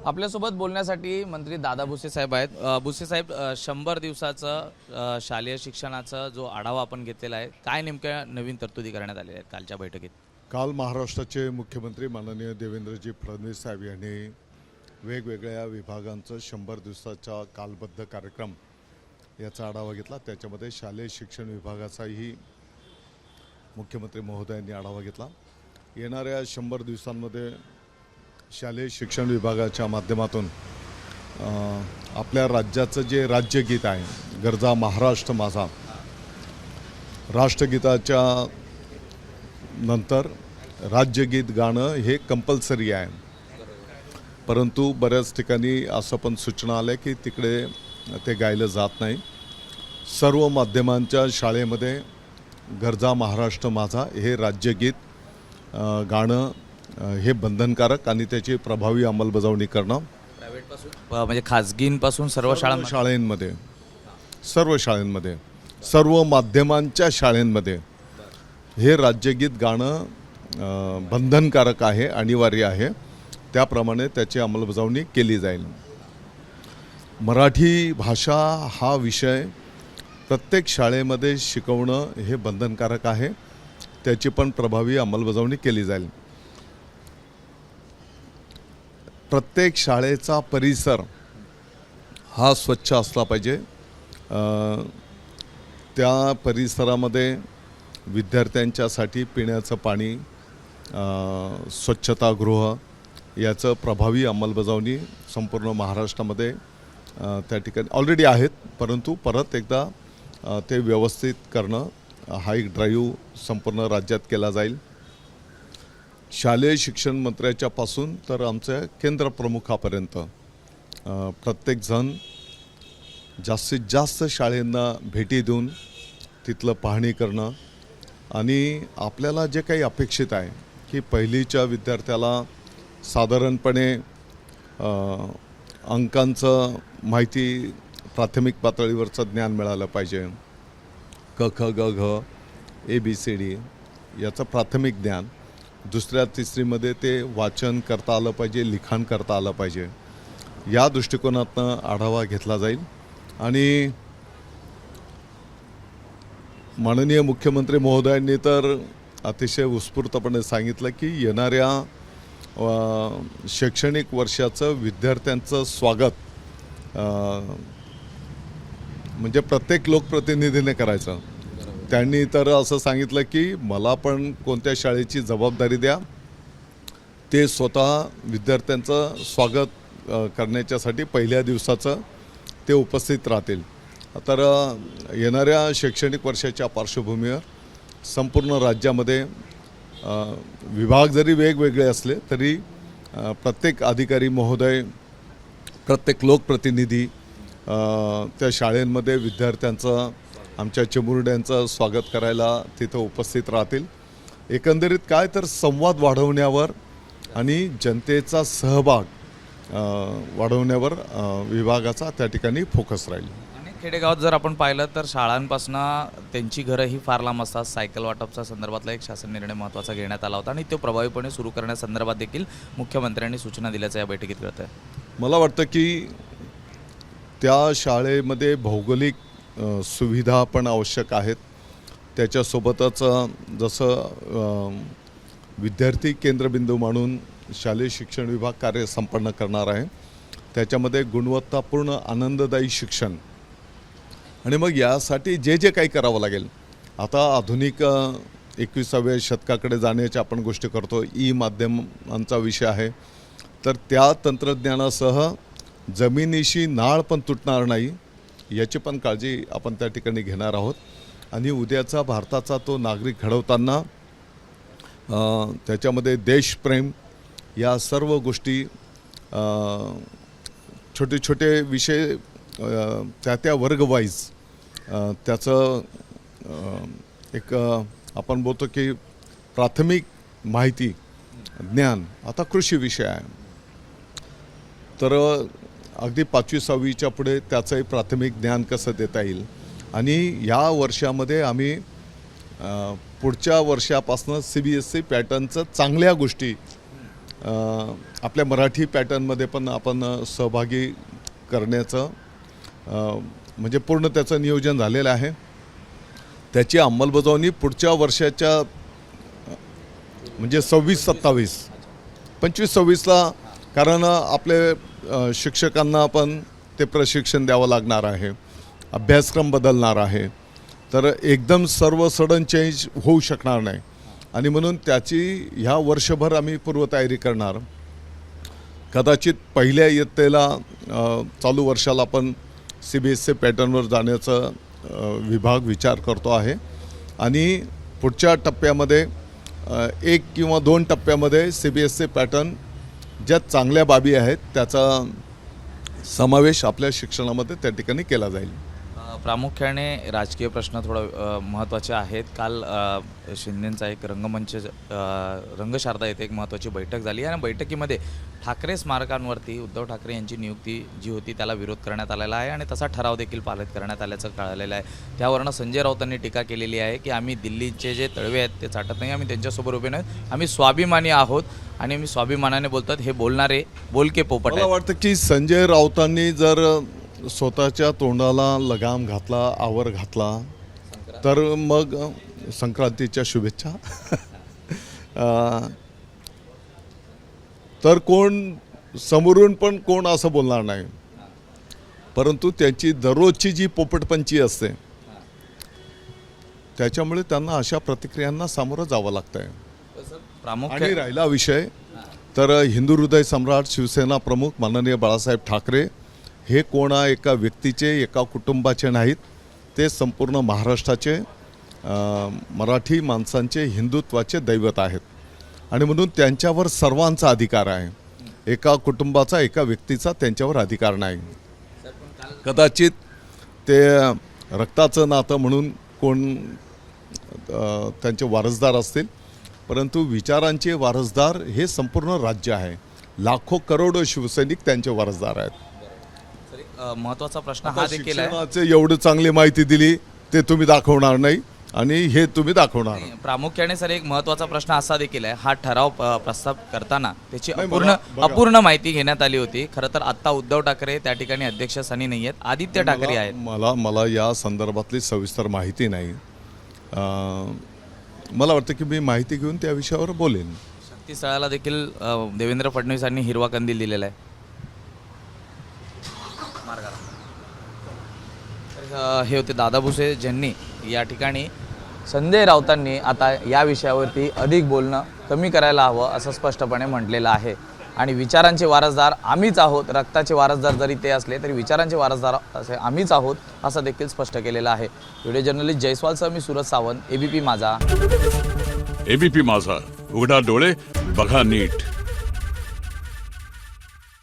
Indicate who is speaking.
Speaker 1: आपल्यासोबत बोलण्यासाठी मंत्री दादा भुसे साहेब आहेत. भुसे साहेब, 100 दिवसाचं शालेय शिक्षणाचा जो आढावा आपण घेतलेला आहे, काय नेमक्या नवीन तरतुदी करण्यात आलेल्या आहेत कालच्या बैठकीत?
Speaker 2: काल महाराष्ट्राचे मुख्यमंत्री माननीय देवेंद्रजी फडणवीस साहेब यांनी वेगवेगळ्या विभागांचं 100 दिवसाचा कालबद्ध कार्यक्रम याचा आढावा घेतला. त्याच्यामध्ये शालेय शिक्षण विभागाचाही मुख्यमंत्री महोदयांनी आढावा घेतला. येणाऱ्या 100 दिवसांमध्ये शालेय शिक्षण विभागाच्या माध्यमातून आपल्या राज्याचं जे राज्यगीत आहे, गरजा महाराष्ट्र माझा, राष्ट्रगीताच्या नंतर राज्यगीत गाणं हे कंपल्सरी आहे. परंतु बऱ्याच ठिकाणी असं पण सूचना आल्या की तिकडे ते गायलं जात नाही. सर्व माध्यमांच्या शाळेमध्ये गरजा महाराष्ट्र माझा हे राज्यगीत गाणं हे बंधनकारक आणि त्याची प्रभावी अंमलबजावणी करणं.
Speaker 1: प्रायव्हेटपासून म्हणजे खाजगींपासून सर्व
Speaker 2: शाळांमध्ये सर्व माध्यमांच्या शाळांमध्ये हे राज्यगीत गाणं बंधनकारक आहे, अनिवार्य आहे. त्याप्रमाणे त्याची अंमलबजावणी केली जाईल. मराठी भाषा हा विषय प्रत्येक शाळेमध्ये शिकवणं हे बंधनकारक आहे. त्याची पण प्रभावी अंमलबजावणी केली जाईल. प्रत्येक शाळेचा परिसर हा स्वच्छ असला पाहिजे. त्या परिसरामध्ये विद्यार्थ्यांच्यासाठी पिण्याचं पाणी, स्वच्छतागृह याचं प्रभावी अंमलबजावणी संपूर्ण महाराष्ट्रामध्ये त्या ठिकाणी ऑलरेडी आहेत, परंतु परत एकदा ते व्यवस्थित करणं हा एक ड्राईव्ह संपूर्ण राज्यात केला जाईल. शालेय शिक्षण मंत्र्याच्यापासून तर आमच्या केंद्र प्रमुखापर्यंत प्रत्येकजण जास्तीत जास्त शाळेंना भेटी देऊन तिथलं पाहणी करणं आणि आपल्याला जे काही अपेक्षित आहे की पहिलीच्या विद्यार्थ्याला साधारणपणे अंकांचं माहिती प्राथमिक पातळीवरचं ज्ञान मिळालं पाहिजे. क ख ग घ ABCD याचं प्राथमिक ज्ञान. दुसऱ्या तिसरीमध्ये ते वाचन करता आलं पाहिजे, लिखाण करता आलं पाहिजे. या दृष्टिकोनातनं आढावा घेतला जाईल. आणि माननीय मुख्यमंत्री महोदयांनी तर अतिशय उत्स्फूर्तपणे सांगितलं की येणाऱ्या शैक्षणिक वर्षाचं विद्यार्थ्यांचं स्वागत म्हणजे प्रत्येक लोकप्रतिनिधीने करायचं. त्यांनी तर असं सांगितलं की मला पण कोणत्या शाळेची जबाबदारी द्या, ते स्वतः विद्यार्थ्यांचं स्वागत करण्याच्यासाठी पहिल्या दिवसाचं ते उपस्थित राहतील. तर येणाऱ्या शैक्षणिक वर्षाच्या पार्श्वभूमीवर संपूर्ण राज्यामध्ये विभाग जरी वेगवेगळे असले तरी प्रत्येक अधिकारी महोदय, प्रत्येक लोकप्रतिनिधी त्या शाळेंमध्ये विद्यार्थ्यांचं, आमच्या चिमुरड्यांचं स्वागत करायला तिथं उपस्थित राहतील. एकंदरीत काय तर संवाद वाढवण्यावर आणि जनतेचा सहभाग वाढवण्यावर विभागाचा त्या ठिकाणी फोकस राहील.
Speaker 1: आणि खेडेगावात जर आपण पाहिलं तर शाळांपासून त्यांची घरं ही फार लांब असतात. सायकल वाटपचा संदर्भातला एक शासन निर्णय महत्त्वाचा घेण्यात आला होता आणि तो प्रभावीपणे सुरू करण्यासंदर्भात देखील मुख्यमंत्र्यांनी सूचना दिल्याचं या बैठकीत कळत आहे.
Speaker 2: मला वाटतं की त्या शाळेमध्ये भौगोलिक सुविधा पण आवश्यक आहेत. त्याच्यासोबतच जसं विद्यार्थी केंद्रबिंदू म्हणून शालेय शिक्षण विभाग कार्य संपन्न करणार आहे, त्याच्यामध्ये गुणवत्तापूर्ण आनंददायी शिक्षण. आणि मग यासाठी जे जे काही करावं लागेल, आता आधुनिक 21व्या शतकाकडे जाण्याच्या आपण गोष्टी करतो. माध्यमांचा विषय आहे, तर त्या तंत्रज्ञानासह जमिनीशी नाळ पण तुटणार नाही याची पण काळजी आपण त्या ठिकाणी घेणार आहोत. आणि उद्याचा भारताचा तो नागरिक घडवताना त्याच्यामध्ये देशप्रेम या सर्व गोष्टी, छोटे छोटे विषय त्या वर्गवाईज त्याचं एक आपण बोलतो की प्राथमिक माहिती ज्ञान. आता कृषी विषय आहे तर अगदी 5वी-6वीच्या पुढे त्याचंही प्राथमिक ज्ञान कसं देता येईल. आणि या वर्षामध्ये आम्ही पुढच्या वर्षापासून CBSE पॅटर्नचं चांगल्या गोष्टी आपल्या मराठी पॅटर्नमध्ये पण आपण सहभागी करण्याचं म्हणजे पूर्ण त्याचं नियोजन झालेलं आहे. त्याची अंमलबजावणी पुढच्या वर्षाच्या म्हणजे 26-27 25-26ला, कारण आपले शिक्षकांना पण ते प्रशिक्षण द्यावं लागणार आहे, अभ्यासक्रम बदलणार आहे, तर एकदम सर्व सडन चेंज होऊ शकणार नाही आणि म्हणून त्याची ह्या वर्षभर आम्ही पूर्वतयारी करणार. कदाचित पहिल्या इयत्तेला चालू वर्षाला आपण CBSE पॅटर्नवर जाण्याचा विभाग विचार करतो आहे आणि पुढच्या टप्प्यामध्ये 1 किंवा 2 टप्प्यामध्ये CBSE पॅटर्न ज्या चांगल्या बाबी आहेत त्याचा समावेश आपल्या शिक्षणामध्ये त्या ठिकाणी केला जाईल.
Speaker 1: प्रामुख्याने राजकीय प्रश्न थोडं महत्त्वाचे आहेत. काल शिंदेंचा एक रंगशारदा येथे एक महत्त्वाची बैठक झाली आणि बैठकीमध्ये ठाकरे स्मारकांवरती उद्धव ठाकरे यांची नियुक्ती जी होती त्याला विरोध करण्यात आलेला आहे आणि तसा ठराव देखील पारित करण्यात आल्याचं कळलेलं आहे. त्यावरनं संजय राऊतांनी टीका केलेली आहे की आम्ही दिल्लीचे जे तळवे आहेत ते चाटत नाही, आम्ही त्यांच्यासोबत उभे नाही, आम्ही स्वाभिमानी आहोत आणि आम्ही स्वाभिमानाने बोलतात. हे बोलणारे बोलके पोपट
Speaker 2: मला
Speaker 1: आहेत.
Speaker 2: वाटतं की संजय राऊतांनी जर स्वतःच्या तोंडाला लगाम घातला, आवर घातला, तर मग संक्रांतीच्या शुभेच्छा. तर कोण समोरून पण कोण असं बोलणार नाही, परंतु त्यांची दररोजची जी पोपटपंची असते त्याच्यामुळे त्यांना अशा प्रतिक्रियांना सामोरं जावं लागतं आहे. आणि
Speaker 1: प्रामुख्याने
Speaker 2: राहिला विषय तर हिंदू हृदय सम्राट शिवसेना प्रमुख माननीय बाळासाहेब ठाकरे हे कोणा एका व्यक्तीचे, एका कुटुंबाचे नाहीत, ते संपूर्ण महाराष्ट्राचे मराठी माणसांचे हिंदुत्वाचे दैवत आहेत आणि म्हणून त्यांच्यावर सर्वांचा अधिकार आहे. एका कुटुंबाचा, एका व्यक्तीचा त्यांच्यावर अधिकार नाही. कदाचित ते रक्ताचं नातं म्हणून कोण त्यांचे वारसदार असतील, परंतु विचारांचे वारसदार हे संपूर्ण राज्य आहे. लाखो करोडो शिवसैनिक त्यांचे वारसदार आहेत.
Speaker 1: महत्त्वाचा प्रश्न हा देखील आहे.
Speaker 2: शिक्षणाचे एवढी चांगली माहिती दिली ते तुम्ही दाखवणार नाही आणि हे तुम्ही दाखवणार.
Speaker 1: प्रामुख्याने सर एक महत्त्वाचा प्रश्न असा देखील आहे, हा ठराव प्रस्ताव करताना त्याची
Speaker 2: नाही,
Speaker 1: अपूर्ण माहिती घेण्यात आली होती. खरं तर आत्ता उद्धव ठाकरे त्या ठिकाणी अध्यक्षस्थानी नाही आहेत, आदित्य ठाकरे आहेत.
Speaker 2: मला या संदर्भातली सविस्तर माहिती नाही. मला वाटतं की मी माहिती घेऊन त्या विषयावर बोलेन.
Speaker 1: शक्तीस्थळाला देखील देवेंद्र फडणवीसांनी हिरवा कंदील दिलेला आहे. हे होते दादा भुसे ज्यांनी या ठिकाणी संजय राऊतांनी आता या विषयावरती अधिक बोलणं कमी करायला हवं असं स्पष्टपणे म्हटलेलं आहे. आणि विचारांचे वारसदार आम्हीच आहोत, रक्ताचे वारसदार जरी ते असले तरी विचारांचे वारसदार असे आम्हीच आहोत असं देखील स्पष्ट केलेलं आहे. व्हिडिओ जर्नलिस्ट जयस्वालसह मी सूरज सावंत, ABP माझा.
Speaker 3: ABP माझा, उघडा डोळे बघा नीट.